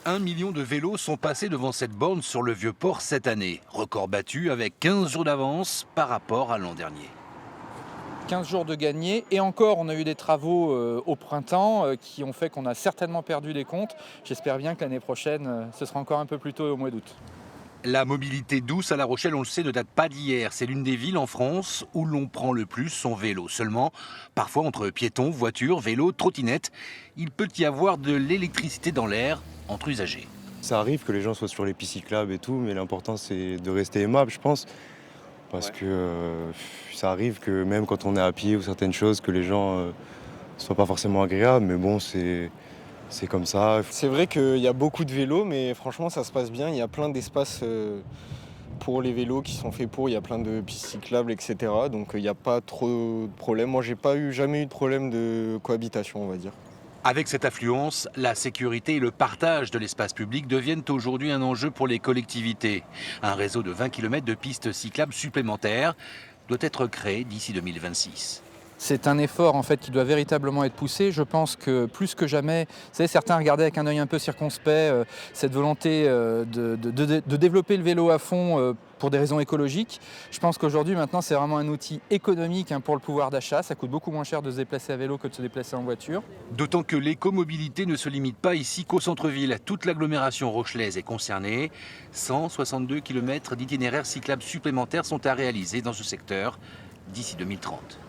1 million de vélos sont passés devant cette borne sur le Vieux-Port cette année. Record battu avec 15 jours d'avance par rapport à l'an dernier. 15 jours de gagnés et encore on a eu des travaux au printemps qui ont fait qu'on a certainement perdu les comptes. J'espère bien que l'année prochaine ce sera encore un peu plus tôt au mois d'août. La mobilité douce à La Rochelle, on le sait, ne date pas d'hier. C'est l'une des villes en France où l'on prend le plus son vélo. Seulement, parfois entre piétons, voitures, vélos, trottinettes, il peut y avoir de l'électricité dans l'air entre usagers. Ça arrive que les gens soient sur les pistes cyclables et tout, mais l'important c'est de rester aimable, je pense. Parce que ça arrive que même quand on est à pied ou certaines choses, que les gens soient pas forcément agréables, mais bon, c'est comme ça. C'est vrai qu'il y a beaucoup de vélos, mais franchement, ça se passe bien. Il y a plein d'espaces pour les vélos qui sont faits pour. Il y a plein de pistes cyclables, etc. Donc il n'y a pas trop de problèmes. Moi, j'ai jamais eu de problème de cohabitation, on va dire. Avec cette affluence, la sécurité et le partage de l'espace public deviennent aujourd'hui un enjeu pour les collectivités. Un réseau de 20 km de pistes cyclables supplémentaires doit être créé d'ici 2026. C'est un effort en fait qui doit véritablement être poussé. Je pense que plus que jamais, vous savez, certains regardaient avec un œil un peu circonspect cette volonté de développer le vélo à fond pour des raisons écologiques. Je pense qu'aujourd'hui maintenant c'est vraiment un outil économique pour le pouvoir d'achat. Ça coûte beaucoup moins cher de se déplacer à vélo que de se déplacer en voiture. D'autant que l'écomobilité ne se limite pas ici qu'au centre-ville. Toute l'agglomération rochelaise est concernée. 162 km d'itinéraires cyclables supplémentaires sont à réaliser dans ce secteur d'ici 2030.